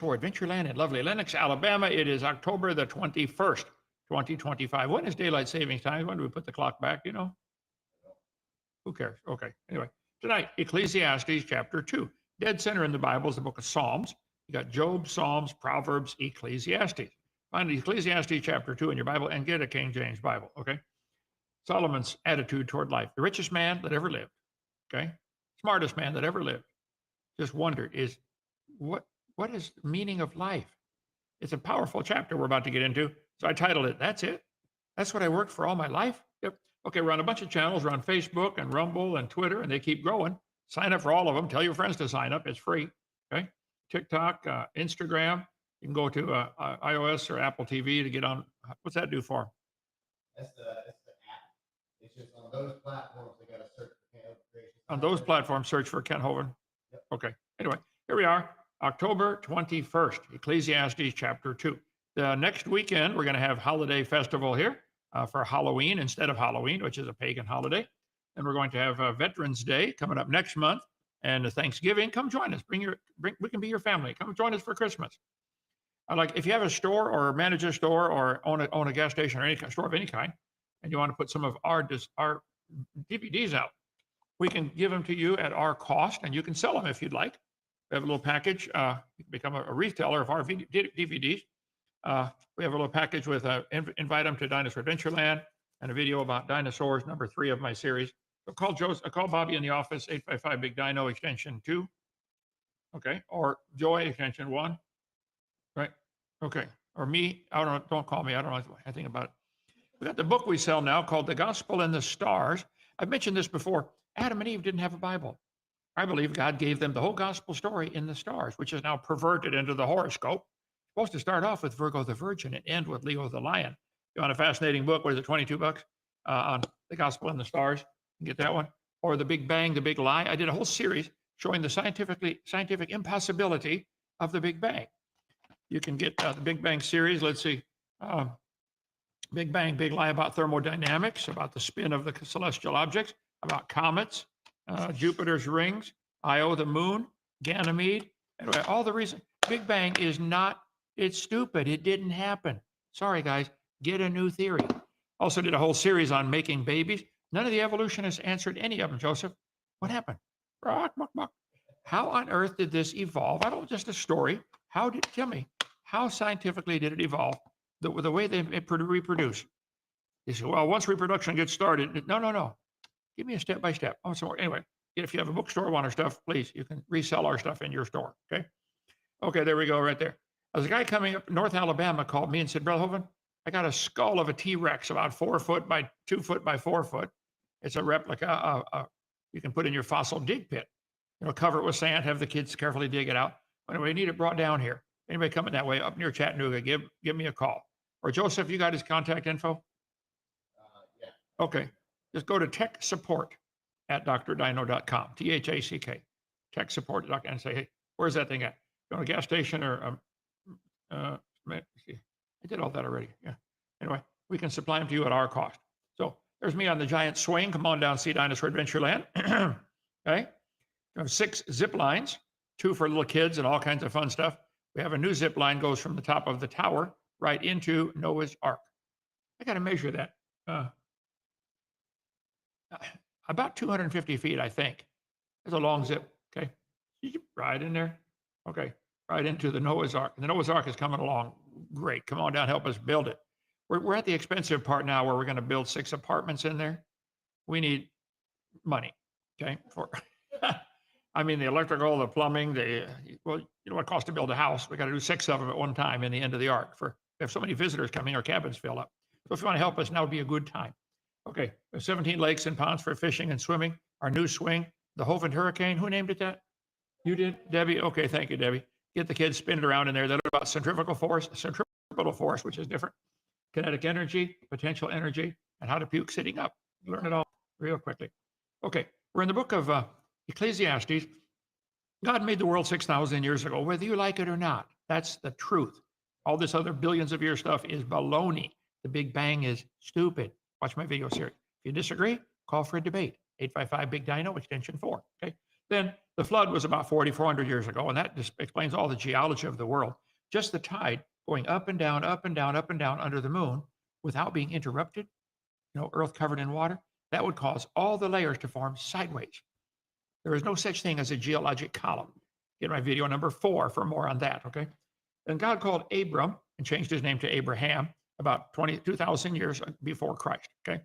for Adventureland in lovely Lenox, Alabama. It is October the 21st, 2025. When is daylight savings time? When do we put the clock back? You know? Who cares? Okay. Anyway, tonight, Ecclesiastes chapter 2. Dead center in the Bible is the book of Psalms. You got Job, Psalms, Proverbs, Ecclesiastes. Find Ecclesiastes chapter 2 in your Bible and get a King James Bible. Okay. Solomon's attitude toward life. The richest man that ever lived. Okay. Smartest man that ever lived. Just wondered is what is the meaning of life? It's a powerful chapter we're about to get into. So I titled it, That's It? That's what I worked for all my life? Yep. Okay, we're on a bunch of channels. We're on Facebook and Rumble and Twitter, and they keep growing. Sign up for all of them. Tell your friends to sign up. It's free. Okay. TikTok, Instagram. You can go to iOS or Apple TV to get on. What's that do for? That's the app. It's just on those platforms, they got to search for Ken Hovind. On those platforms, search for Ken Hovind. Yep. Okay. Anyway, here we are, October 21st, Ecclesiastes chapter 2. The next weekend, we're going to have holiday festival here for Halloween instead of Halloween, which is a pagan holiday. And we're going to have Veterans Day coming up next month and Thanksgiving. Come join us. We can be your family. Come join us for Christmas. Like if you have a store or manage a store or own a gas station or any store of any kind, and you want to put some of our DVDs out, we can give them to you at our cost, and you can sell them if you'd like. We have a little package. You can become a retailer of our DVDs. We have a little package with invite them to Dinosaur Adventureland and a video about dinosaurs, number 3 of my series. So call Bobby in the office, 855 Big Dino extension 2. Okay, or Joy extension 1. Right. Okay. Or me. Don't call me. I don't know anything about it. We got the book we sell now called The Gospel in the Stars. I've mentioned this before. Adam and Eve didn't have a Bible. I believe God gave them the whole gospel story in the stars, which is now perverted into the horoscope. It's supposed to start off with Virgo the Virgin and end with Leo the Lion. You want a fascinating book? What is it, $22 on The Gospel in the Stars? You can get that one. Or The Big Bang, The Big Lie. I did a whole series showing the scientific impossibility of the Big Bang. You can get the Big Bang series. Let's see. Big Bang, Big Lie about thermodynamics, about the spin of the celestial objects, about comets, Jupiter's rings, Io, the moon, Ganymede. Anyway, all the reason. Big Bang is not, it's stupid. It didn't happen. Sorry, guys. Get a new theory. Also did a whole series on making babies. None of the evolutionists answered any of them, Joseph. What happened? How on earth did this evolve? I don't just a story. Tell me, how scientifically did it evolve? The way they reproduce. You say, well, once reproduction gets started, no. Give me a step by step. Oh, some more. Anyway, if you have a bookstore, want our stuff, please, you can resell our stuff in your store. Okay. Okay, there we go, right there. There's a guy coming up North Alabama called me and said, Brother Hovind, I got a skull of a T-Rex about 4 foot by 2 foot by 4 foot. It's a replica. You can put in your fossil dig pit. Cover it with sand, have the kids carefully dig it out. Anyway, we need it brought down here. Anybody coming that way up near Chattanooga, give me a call. Or Joseph, you got his contact info? Yeah. Okay. Just go to techsupport@drdino.com, THACK, techsupport.com, and say, hey, where's that thing at? You want a gas station or I did all that already. Yeah. Anyway, we can supply them to you at our cost. So there's me on the giant swing. Come on down, see Dinosaur Adventureland. Okay. We have 6 zip lines, 2 for little kids and all kinds of fun stuff. We have a new zip line goes from the top of the tower right into Noah's Ark. I got to measure that. About 250 feet, I think. It's a long zip. Okay. Right in there. Okay. Right into the Noah's Ark. And the Noah's Ark is coming along. Great. Come on down, help us build it. We're at the expensive part now where we're going to build 6 apartments in there. We need money. Okay. I mean, the electrical, the plumbing, you know what it costs to build a house. We got to do 6 of them at one time in the end of the ark. We have so many visitors coming, our cabins fill up. So if you want to help us, now would be a good time. Okay, there's 17 lakes and ponds for fishing and swimming. Our new swing, the Hovind Hurricane. Who named it that? You did, Debbie? Okay, thank you, Debbie. Get the kids spin it around in there. That's about centrifugal force, which is different. Kinetic energy, potential energy, and how to puke sitting up. Learn it all real quickly. Okay, we're in the book of Ecclesiastes. God made the world 6,000 years ago, whether you like it or not. That's the truth. All this other billions of year stuff is baloney. The Big Bang is stupid. Watch my video series. If you disagree, call for a debate. 855 Big Dino, extension 4. Okay. Then The flood was about 4,400 years ago, and that just explains all the geology of the world. Just the tide going up and down, up and down, up and down under the moon without being interrupted, earth covered in water, that would cause all the layers to form sideways. There is no such thing as a geologic column. Get my video number 4 for more on that, okay? And God called Abram and changed his name to Abraham about 2,000 years before Christ, okay?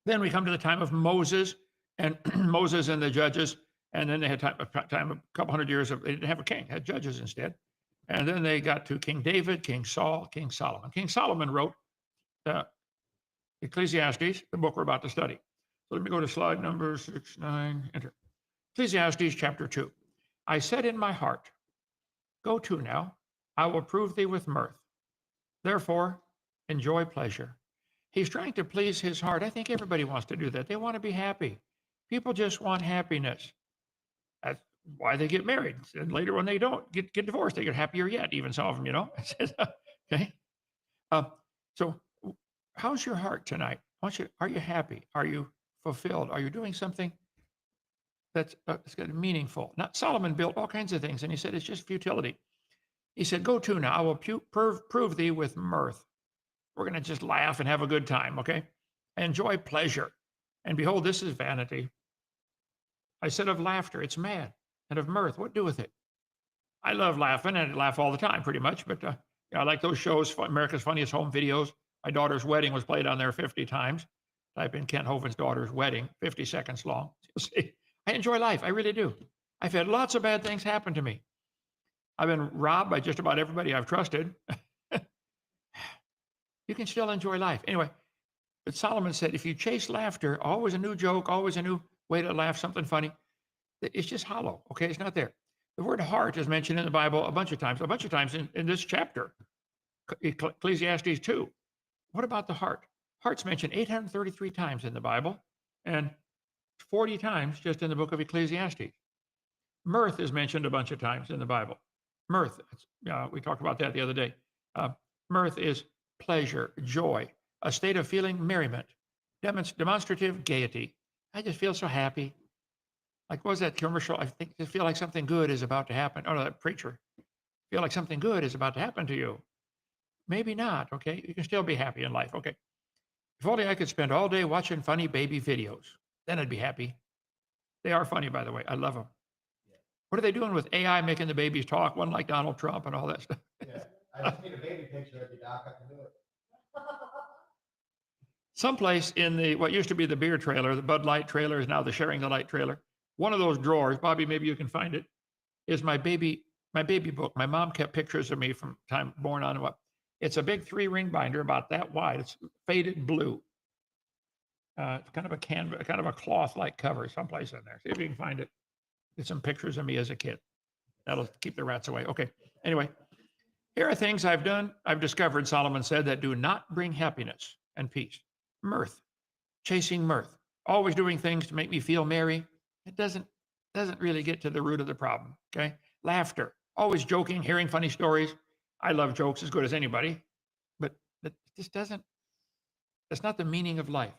Then we come to the time of Moses and Moses and the judges, and then they had time a couple hundred years of, they didn't have a king, had judges instead. And then they got to King David, King Saul, King Solomon. King Solomon wrote Ecclesiastes, the book we're about to study. So let me go to slide number 69, enter. Ecclesiastes chapter 2. I said in my heart, go to now, I will prove thee with mirth. Therefore, enjoy pleasure. He's trying to please his heart. I think everybody wants to do that. They want to be happy. People just want happiness. That's why they get married. And later when they don't get divorced, they get happier yet, even some of them, Okay. So how's your heart tonight? Are you happy? Are you fulfilled? Are you doing something that's meaningful? Now, Solomon built all kinds of things, and he said it's just futility. He said, go to now, I will prove thee with mirth. We're going to just laugh and have a good time, okay? Enjoy pleasure. And behold, this is vanity. I said of laughter, it's mad. And of mirth, what doeth it? I love laughing, and I laugh all the time pretty much, but I like those shows, America's Funniest Home Videos. My daughter's wedding was played on there 50 times. Type in Kent Hovind's daughter's wedding, 50 seconds long. You'll see. I enjoy life. I really do. I've had lots of bad things happen to me. I've been robbed by just about everybody I've trusted. You can still enjoy life. Anyway, but Solomon said, if you chase laughter, always a new joke, always a new way to laugh, something funny, it's just hollow, okay? It's not there. The word heart is mentioned in the Bible a bunch of times in this chapter, Ecclesiastes 2. What about the heart? Heart's mentioned 833 times in the Bible and 40 times just in the book of Ecclesiastes. Mirth is mentioned a bunch of times in the Bible. Mirth, we talked about that the other day. Mirth is pleasure, joy, a state of feeling merriment, demonstrative gaiety. I just feel so happy. Like, what was that commercial? I think I feel like something good is about to happen. Oh, no, that preacher. Feel like something good is about to happen to you. Maybe not, okay? You can still be happy in life, okay? If only I could spend all day watching funny baby videos. Then I'd be happy. They are funny, by the way. I love them. Yeah. What are they doing with AI making the babies talk? One like Donald Trump and all that stuff. Yeah. I just need a baby picture of you, Doc. I can do it. Someplace in the what used to be the beer trailer, the Bud Light trailer is now the Sharing the Light trailer. One of those drawers, Bobby, maybe you can find it, is my baby book. My mom kept pictures of me from time born on up. It's a big 3-ring binder about that wide. It's faded blue. It's kind of a cloth-like cover someplace in there. See if you can find it. Get some pictures of me as a kid. That'll keep the rats away. Okay. Anyway, here are things I've discovered, Solomon said, that do not bring happiness and peace. Mirth, chasing mirth, always doing things to make me feel merry. It doesn't really get to the root of the problem, okay? Laughter, always joking, hearing funny stories. I love jokes as good as anybody, but this doesn't, that's not the meaning of life.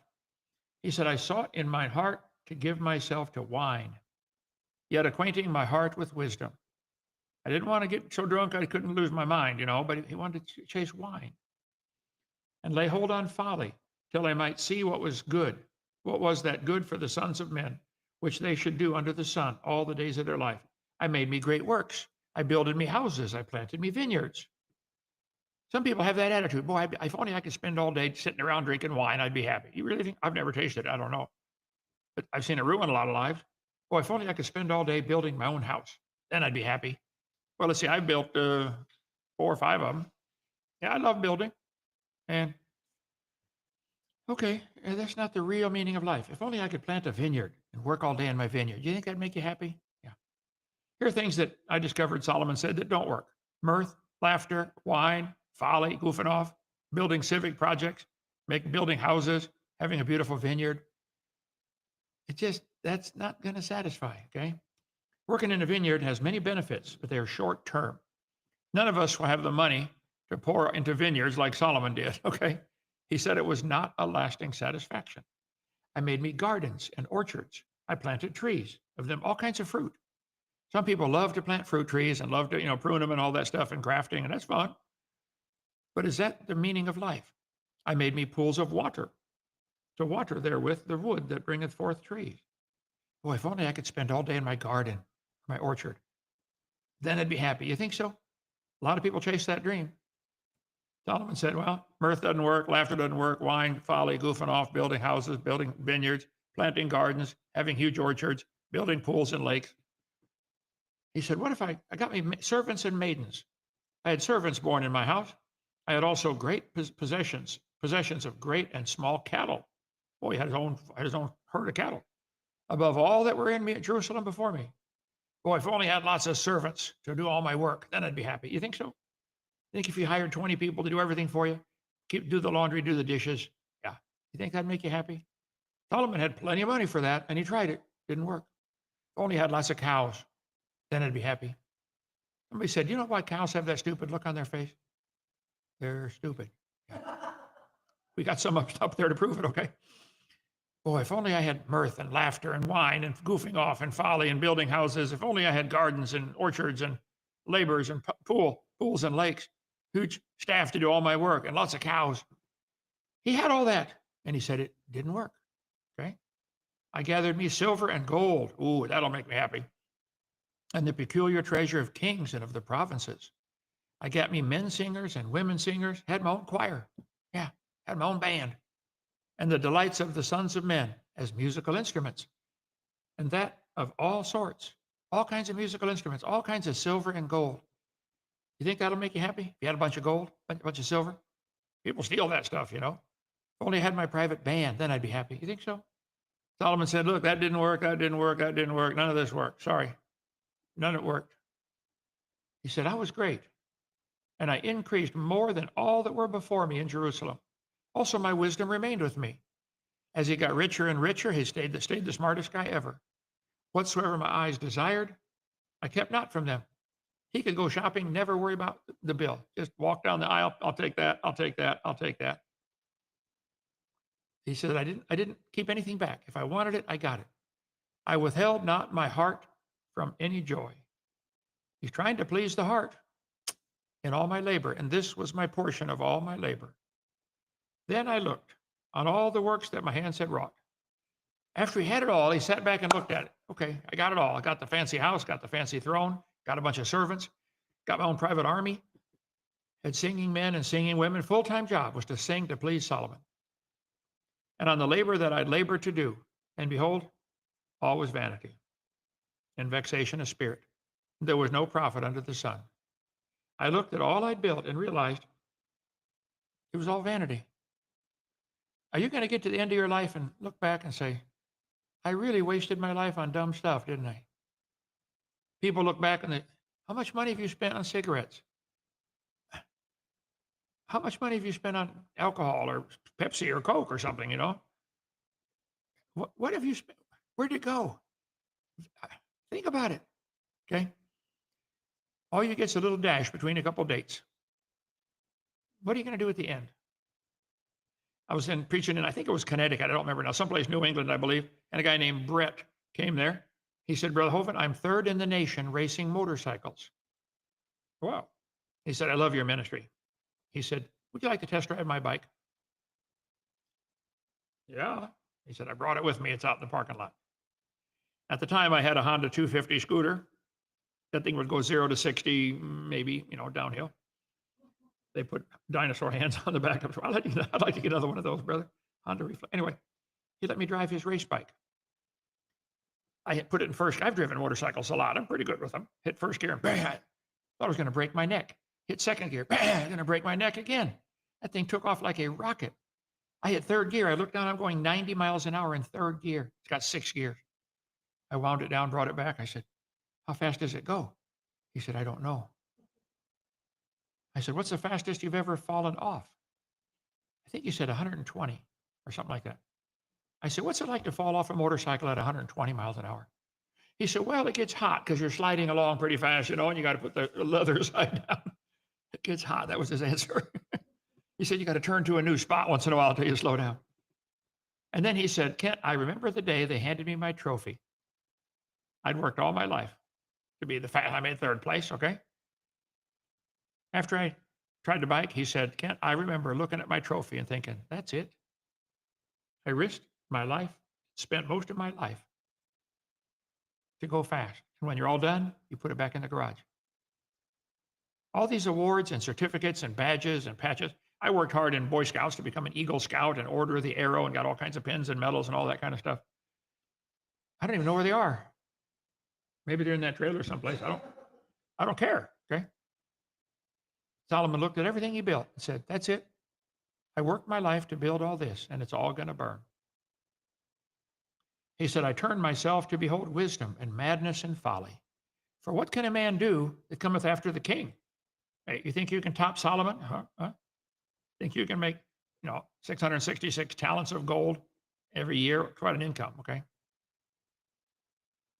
He said, I sought in my heart to give myself to wine, yet acquainting my heart with wisdom. I didn't want to get so drunk I couldn't lose my mind, but he wanted to chase wine and lay hold on folly till I might see what was good. What was that good for the sons of men, which they should do under the sun all the days of their life? I made me great works. I builded me houses. I planted me vineyards. Some people have that attitude. Boy, if only I could spend all day sitting around drinking wine, I'd be happy. You really think? I've never tasted it. I don't know. But I've seen it ruin a lot of lives. Boy, if only I could spend all day building my own house, then I'd be happy. Well, let's see, I've built 4 or 5 of them. Yeah, I love building. And okay, that's not the real meaning of life. If only I could plant a vineyard and work all day in my vineyard. Do you think that'd make you happy? Yeah. Here are things that I discovered, Solomon said, that don't work. Mirth, laughter, wine, folly, goofing off, building civic projects, building houses, having a beautiful vineyard. That's not going to satisfy, okay? Working in a vineyard has many benefits, but they're short term. None of us will have the money to pour into vineyards like Solomon did, okay? He said it was not a lasting satisfaction. I made me gardens and orchards. I planted trees. of them, all kinds of fruit. Some people love to plant fruit trees and love to, prune them and all that stuff and grafting, and that's fun. But is that the meaning of life? I made me pools of water to water therewith the wood that bringeth forth trees. Boy, if only I could spend all day in my garden, my orchard. Then I'd be happy. You think so? A lot of people chase that dream. Solomon said, well, mirth doesn't work, laughter doesn't work, wine, folly, goofing off, building houses, building vineyards, planting gardens, having huge orchards, building pools and lakes. He said, what if I got me servants and maidens? I had servants born in my house. I had also great possessions of great and small cattle. Boy, he had his own herd of cattle. Above all that were in me at Jerusalem before me. Boy, if I only had lots of servants to do all my work, then I'd be happy. You think so? You think if you hired 20 people to do everything for you, do the laundry, do the dishes, yeah. You think that'd make you happy? Solomon had plenty of money for that, and he tried it. Didn't work. Only had lots of cows, then I'd be happy. Somebody said, you know why cows have that stupid look on their face? They're stupid. Yeah. We got some up there to prove it, okay? Boy, if only I had mirth and laughter and wine and goofing off and folly and building houses. If only I had gardens and orchards and laborers and pools and lakes, huge staff to do all my work and lots of cows. He had all that, and he said it didn't work, okay? I gathered me silver and gold. Ooh, that'll make me happy. And the peculiar treasure of kings and of the provinces. I got me men singers and women singers, had my own choir. Yeah, had my own band. And the delights of the sons of men as musical instruments. And that of all sorts, all kinds of musical instruments, all kinds of silver and gold. You think that'll make you happy? If you had a bunch of gold, a bunch of silver? People steal that stuff, If only I had my private band, then I'd be happy. You think so? Solomon said, look, that didn't work, that didn't work, that didn't work. None of this worked. Sorry. None of it worked. He said, I was great. And I increased more than all that were before me in Jerusalem. Also, my wisdom remained with me. As he got richer and richer, he stayed the smartest guy ever. Whatsoever my eyes desired, I kept not from them. He could go shopping, never worry about the bill. Just walk down the aisle. I'll take that. I'll take that. I'll take that. He said, I didn't keep anything back. If I wanted it, I got it. I withheld not my heart from any joy. He's trying to please the heart in all my labor, and this was my portion of all my labor. Then I looked on all the works that my hands had wrought. After he had it all, he sat back and looked at it. Okay, I got it all. I got the fancy house, got the fancy throne, got a bunch of servants, got my own private army, had singing men and singing women. Full-time job was to sing to please Solomon. And on the labor that I'd labored to do, and behold, all was vanity and vexation of spirit. There was no profit under the sun. I looked at all I'd built and realized it was all vanity. Are you going to get to the end of your life and look back and say, I really wasted my life on dumb stuff, didn't I? People look back and they, how much money have you spent on cigarettes? How much money have you spent on alcohol or Pepsi or Coke or something, What have you spent? Where'd it go? Think about it, okay? All you get is a little dash between a couple dates. What are you going to do at the end? I was preaching in, I think it was Connecticut, I don't remember now, someplace New England, I believe, and a guy named Brett came there. He said, Brother Hovind, I'm third in the nation racing motorcycles. Wow. He said, I love your ministry. He said, would you like to test drive my bike? Yeah. He said, I brought it with me. It's out in the parking lot. At the time, I had a Honda 250 scooter. That thing would go 0 to 60, maybe, downhill. They put dinosaur hands on the back of it. I'd like to get another one of those, brother. Honda Reflex. Anyway, he let me drive his race bike. I had put it in first. I've driven motorcycles a lot. I'm pretty good with them. Hit first gear, and bang, I thought I was going to break my neck. Hit second gear, bang, I'm going to break my neck again. That thing took off like a rocket. I hit third gear. I looked down. I'm going 90 miles an hour in third gear. It's got 6 gears. I wound it down, brought it back. I said, how fast does it go? He said, I don't know. I said, what's the fastest you've ever fallen off? I think you said 120 or something like that. I said, what's it like to fall off a motorcycle at 120 miles an hour? He said, well, it gets hot because you're sliding along pretty fast, and you got to put the leather side down. It gets hot. That was his answer. He said, you got to turn to a new spot once in a while until you slow down. And then he said, Kent, I remember the day they handed me my trophy. I'd worked all my life to be I made third place, okay? After I tried to bike, he said, Kent, I remember looking at my trophy and thinking, that's it. I risked my life, spent most of my life to go fast. And when you're all done, you put it back in the garage. All these awards and certificates and badges and patches. I worked hard in Boy Scouts to become an Eagle Scout and Order of the Arrow and got all kinds of pins and medals and all that kind of stuff. I don't even know where they are. Maybe they're in that trailer someplace. I don't care. Okay. Solomon looked at everything he built and said, that's it. I worked my life to build all this, and it's all going to burn. He said, I turned myself to behold wisdom and madness and folly. For what can a man do that cometh after the king? Hey, you think you can top Solomon? Think you can make, 666 talents of gold every year? Quite an income, okay?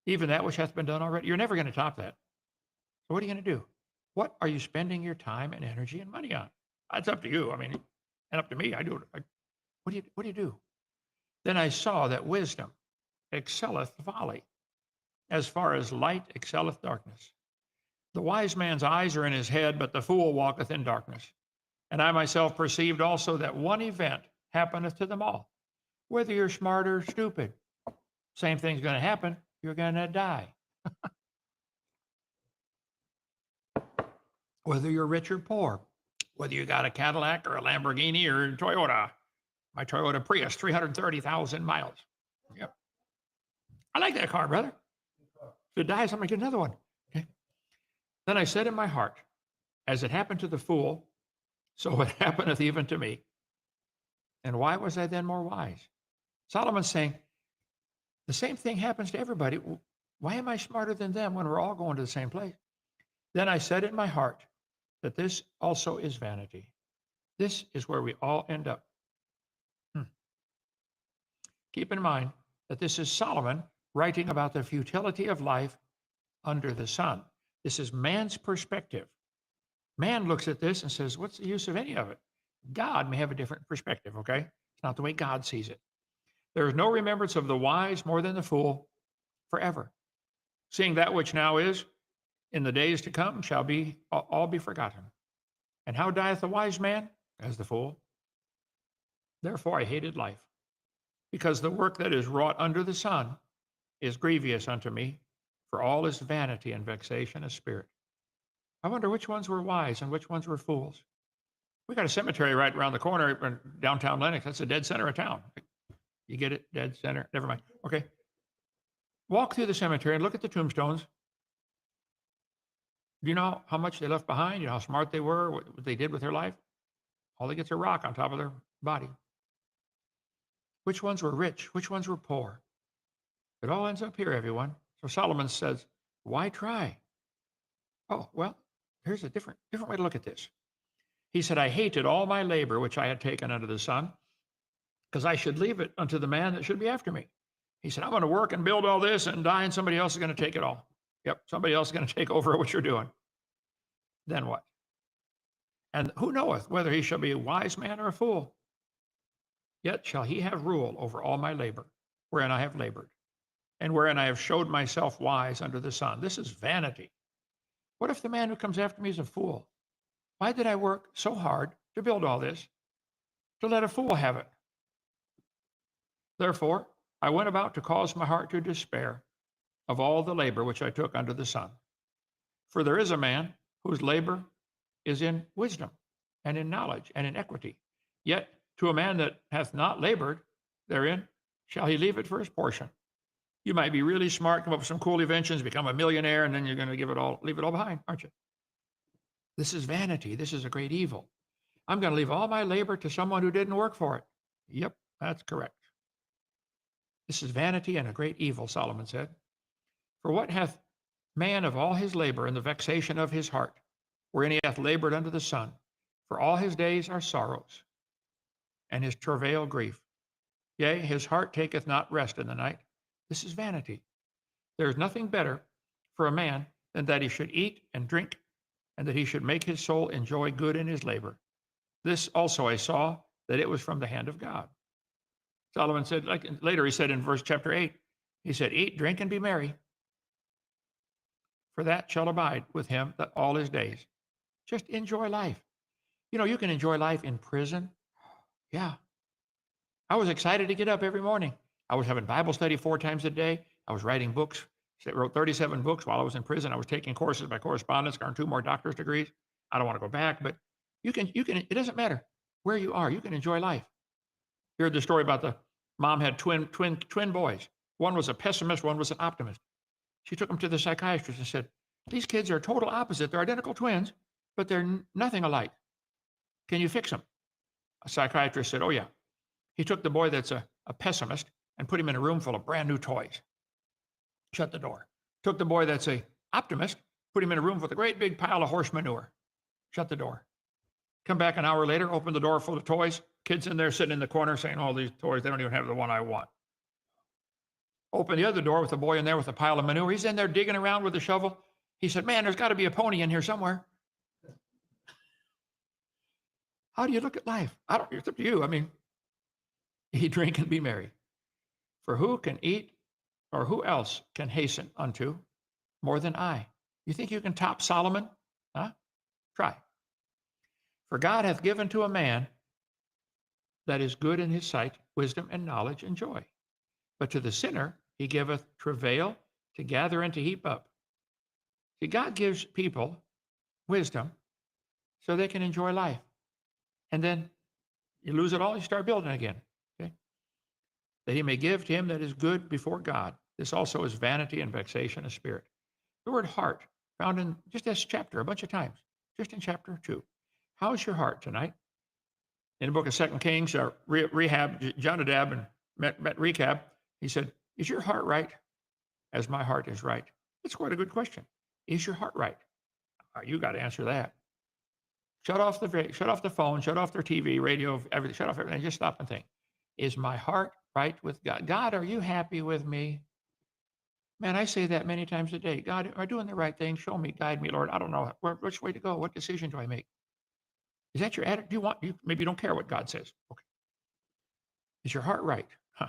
Even that which hath been done already. You're never going to top that. So what are you going to do? What are you spending your time and energy and money on? It's up to you. I mean, and up to me. I do it. What do you do? Then I saw that wisdom excelleth folly, as far as light excelleth darkness. The wise man's eyes are in his head, but the fool walketh in darkness. And I myself perceived also that one event happeneth to them all. Whether you're smart or stupid, same thing's going to happen. You're going to die. Whether you're rich or poor, whether you got a Cadillac or a Lamborghini or a Toyota. My Toyota Prius, 330,000 miles. Yep. I like that car, brother. If it dies, I'm going to get another one. Okay. Then I said in my heart, as it happened to the fool, so it happeneth even to me. And why was I then more wise? Solomon's saying, the same thing happens to everybody. Why am I smarter than them when we're all going to the same place? Then I said in my heart that this also is vanity. This is where we all end up. Keep in mind that this is Solomon writing about the futility of life under the sun. This is man's perspective. Man looks at this and says, what's the use of any of it? God may have a different perspective, okay? It's not the way God sees it. There is no remembrance of the wise more than the fool forever. Seeing that which now is, in the days to come, shall be all be forgotten. And how dieth the wise man? As the fool. Therefore I hated life, because the work that is wrought under the sun is grievous unto me, for all is vanity and vexation of spirit. I wonder which ones were wise and which ones were fools. We got a cemetery right around the corner in downtown Lenox. That's the dead center of town. You get it? Dead center. Never mind. Okay. Walk through the cemetery and look at the tombstones. Do you know how much they left behind? You know how smart they were, what they did with their life? All they get's a rock on top of their body. Which ones were rich? Which ones were poor? It all ends up here, everyone. So Solomon says, why try? Oh, well, here's a different way to look at this. He said, I hated all my labor which I had taken under the sun, because I should leave it unto the man that should be after me. He said, I'm going to work and build all this and die, and somebody else is going to take it all. Yep, somebody else is going to take over what you're doing. Then what? And who knoweth whether he shall be a wise man or a fool? Yet shall he have rule over all my labor, wherein I have labored, and wherein I have showed myself wise under the sun. This is vanity. What if the man who comes after me is a fool? Why did I work so hard to build all this, to let a fool have it? Therefore, I went about to cause my heart to despair of all the labor which I took under the sun. For there is a man whose labor is in wisdom and in knowledge and in equity. Yet to a man that hath not labored therein, shall he leave it for his portion. You might be really smart, come up with some cool inventions, become a millionaire, and then you're going to leave it all behind, aren't you? This is vanity. This is a great evil. I'm going to leave all my labor to someone who didn't work for it. Yep, that's correct. This is vanity and a great evil, Solomon said. For what hath man of all his labor and the vexation of his heart, wherein he hath labored under the sun? For all his days are sorrows, and his travail grief. Yea, his heart taketh not rest in the night. This is vanity. There is nothing better for a man than that he should eat and drink, and that he should make his soul enjoy good in his labor. This also I saw, that it was from the hand of God. Solomon said, later he said in chapter 8, he said, eat, drink, and be merry. for that shall abide with him that all his days. Just enjoy life. You know, you can enjoy life in prison. Yeah. I was excited to get up every morning. I was having Bible study 4 times a day. I was writing books. I wrote 37 books while I was in prison. I was taking courses by correspondence, earned 2 more doctor's degrees. I don't want to go back, but you can, it doesn't matter where you are. You can enjoy life. You heard the story about the mom had twin boys. One was a pessimist, one was an optimist. She took them to the psychiatrist and said, these kids are total opposite. They're identical twins, but they're nothing alike. Can you fix them? A psychiatrist said, oh yeah. He took the boy that's a pessimist and put him in a room full of brand new toys. Shut the door. Took the boy that's a optimist, put him in a room with a great big pile of horse manure. Shut the door. Come back an hour later, open the door full of toys. Kids in there sitting in the corner saying, all these toys, they don't even have the one I want. Open the other door with a boy in there with a pile of manure. He's in there digging around with a shovel. He said, man, there's got to be a pony in here somewhere. How do you look at life? It's up to you. I mean, eat, drink, and be merry. For who can eat, or who else can hasten unto more than I? You think you can top Solomon? Huh? Try. For God hath given to a man that is good in his sight wisdom and knowledge and joy. But to the sinner he giveth travail to gather and to heap up. See, God gives people wisdom so they can enjoy life. And then you lose it all, you start building again. Okay? That he may give to him that is good before God. This also is vanity and vexation of spirit. The word heart found in just this chapter a bunch of times, just in chapter 2. How's your heart tonight? In the book of 2 Kings, Jonadab and met Rechab. He said, is your heart right as my heart is right? That's quite a good question. Is your heart right? You got to answer that. Shut off the phone, shut off their TV, radio, everything, shut off everything. Just stop and think. Is my heart right with God? God, are you happy with me? Man, I say that many times a day. God, am I doing the right thing? Show me, guide me, Lord. I don't know which way to go. What decision do I make? Is that your attitude? Maybe you don't care what God says. Okay. Is your heart right? Huh.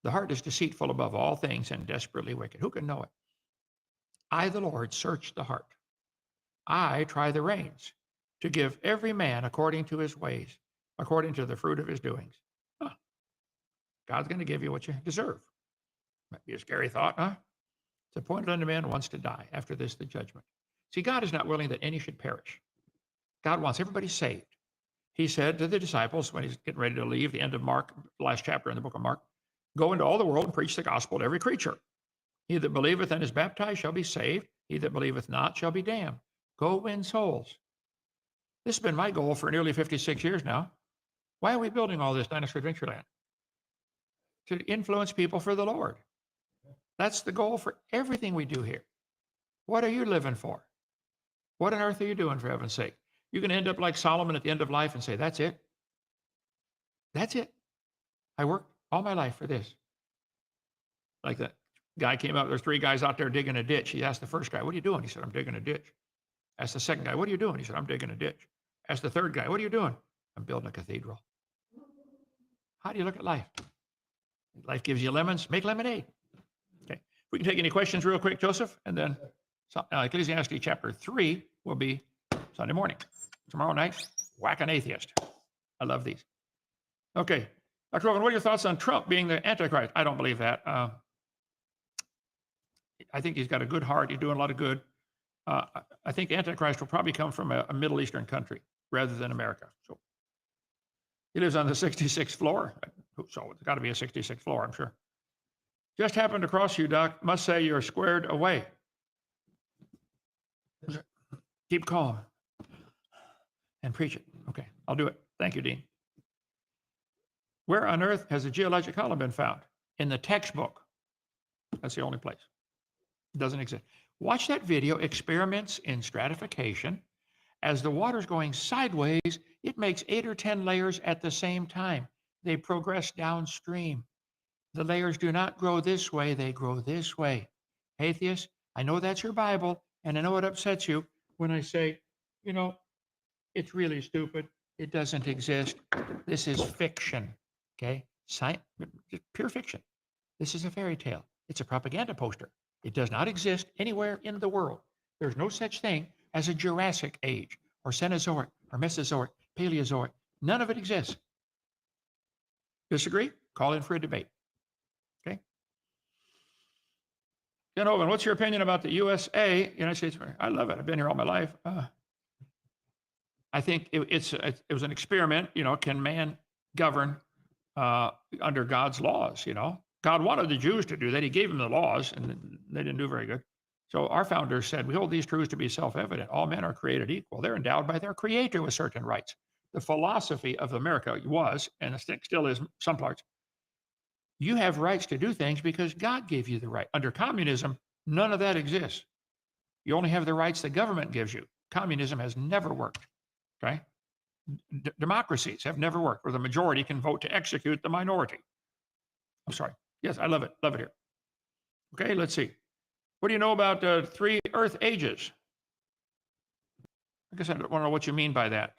The heart is deceitful above all things and desperately wicked. Who can know it? I, the Lord, search the heart. I try the reins to give every man according to his ways, according to the fruit of his doings. Huh. God's going to give you what you deserve. Might be a scary thought, huh? It's appointed unto man once to die. After this, the judgment. See, God is not willing that any should perish. God wants everybody saved. He said to the disciples when he's getting ready to leave, the end of Mark, last chapter in the book of Mark, go into all the world and preach the gospel to every creature. He that believeth and is baptized shall be saved. He that believeth not shall be damned. Go win souls. This has been my goal for nearly 56 years now. Why are we building all this Dinosaur Adventureland? To influence people for the Lord. That's the goal for everything we do here. What are you living for? What on earth are you doing, for heaven's sake? You can end up like Solomon at the end of life and say, that's it. That's it. I worked all my life for this. Like that guy came up, there's 3 guys out there digging a ditch. He asked the first guy, what are you doing? He said, I'm digging a ditch. Asked the second guy, what are you doing? He said, I'm digging a ditch. Asked the third guy, what are you doing? I'm building a cathedral. How do you look at life? Life gives you lemons, make lemonade. Okay. We can take any questions real quick, Joseph, and then Ecclesiastes chapter 3 will be Sunday morning. Tomorrow night, whack an atheist. I love these. Okay. Dr. Rogan, what are your thoughts on Trump being the Antichrist? I don't believe that. I think he's got a good heart. He's doing a lot of good. I think the Antichrist will probably come from a Middle Eastern country rather than America. So he lives on the 66th floor. So it's got to be a 66th floor, I'm sure. Just happened to cross you, Doc. Must say you're squared away. Keep calm and preach it. Okay, I'll do it. Thank you, Dean. Where on earth has a geologic column been found? In the textbook. That's the only place. It doesn't exist. Watch that video, Experiments in Stratification. As the water's going sideways, it makes 8 or 10 layers at the same time. They progress downstream. The layers do not grow this way, they grow this way. Atheists, I know that's your Bible, and I know it upsets you when I say, you know, it's really stupid. It doesn't exist. This is fiction, okay? Science, pure fiction. This is a fairy tale. It's a propaganda poster. It does not exist anywhere in the world. There's no such thing as a Jurassic age or Cenozoic or Mesozoic, Paleozoic. None of it exists. Disagree? Call in for a debate. Okay. Then Owen, what's your opinion about the USA, United States? I love it. I've been here all my life. I think it was an experiment. Can man govern under God's laws? God wanted the Jews to do that. He gave them the laws, and they didn't do very good. So our founders said, we hold these truths to be self-evident. All men are created equal. They're endowed by their creator with certain rights. The philosophy of America was, and it still is some parts, you have rights to do things because God gave you the right. Under communism, none of that exists. You only have the rights the government gives you. Communism has never worked. Okay? Democracies have never worked where the majority can vote to execute the minority. I'm sorry. Yes, I love it. Love it here. Okay, let's see. What do you know about 3 earth ages? I guess I don't want to know what you mean by that.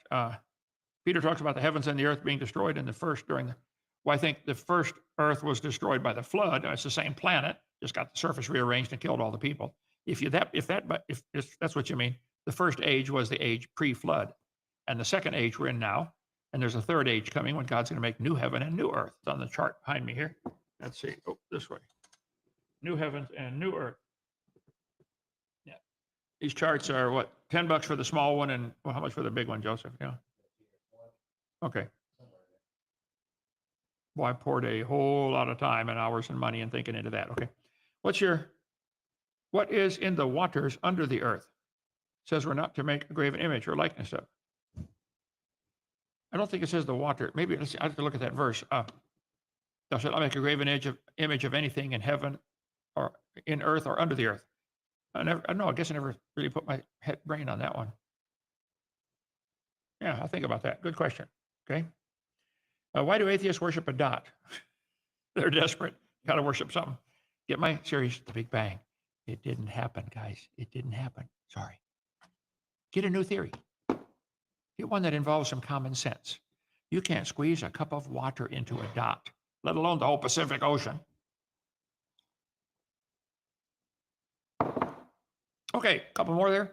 Peter talks about the heavens and the earth being destroyed in the first well, I think the first earth was destroyed by the flood. It's the same planet, just got the surface rearranged and killed all the people. If that's what you mean, the first age was the age pre-flood. And the second age we're in now, and there's a third age coming when God's going to make new heaven and new earth. It's on the chart behind me here. Let's see. Oh, this way. New heavens and new earth. Yeah. These charts are what? $10 for the small one, and well, how much for the big one, Joseph? Yeah. Okay. Well, I poured a whole lot of time and hours and money and thinking into that. Okay. What is in the waters under the earth? It says we're not to make a graven image or likeness of. I don't think it says the water. Maybe I have to look at that verse. Thou shalt not make a graven image of anything in heaven or in earth or under the earth. I guess I never really put my brain on that one. Yeah, I'll think about that. Good question. Okay. Why do atheists worship a dot? They're desperate. Got to worship something. Get my series, The Big Bang. It didn't happen, guys. It didn't happen. Sorry. Get a new theory. Get one that involves some common sense. You can't squeeze a cup of water into a dot, let alone the whole Pacific Ocean. Okay, a couple more there.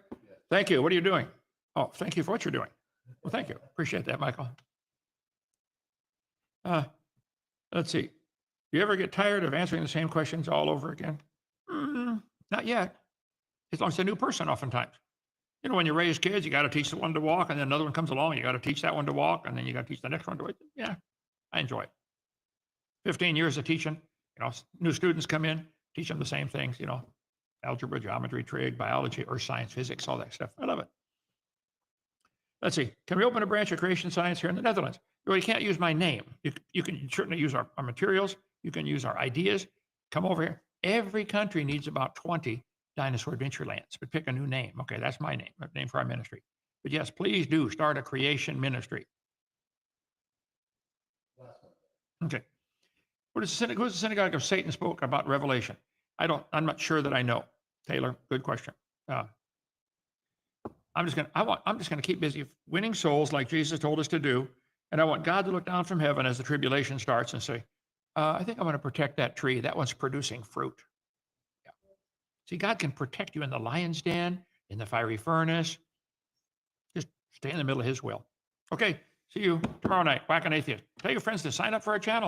Thank you. What are you doing? Oh, thank you for what you're doing. Well, thank you. Appreciate that, Michael. Let's see. You ever get tired of answering the same questions all over again? Not yet. As long as it's a new person, oftentimes. When you raise kids, you got to teach the one to walk, and then another one comes along, you got to teach that one to walk, and then you got to teach the next one to walk. Yeah, I enjoy it. 15 years of teaching, new students come in, teach them the same things, algebra, geometry, trig, biology, earth science, physics, all that stuff. I love it. Let's see. Can we open a branch of creation science here in the Netherlands? Well, you can't use my name. You can certainly use our materials. You can use our ideas. Come over here. Every country needs about 20 dinosaur adventurelands, but pick a new name. Okay, that's my name for our ministry. But yes, please do start a creation ministry. Okay. Who's the synagogue of Satan spoke about Revelation? I'm not sure that I know. Taylor, good question. I'm just gonna keep busy winning souls like Jesus told us to do. And I want God to look down from heaven as the tribulation starts and say, I think I'm going to protect that tree. That one's producing fruit. Yeah. See, God can protect you in the lion's den, in the fiery furnace. Just stay in the middle of his will. Okay, see you tomorrow night. Whack an Atheist. Tell your friends to sign up for our channel.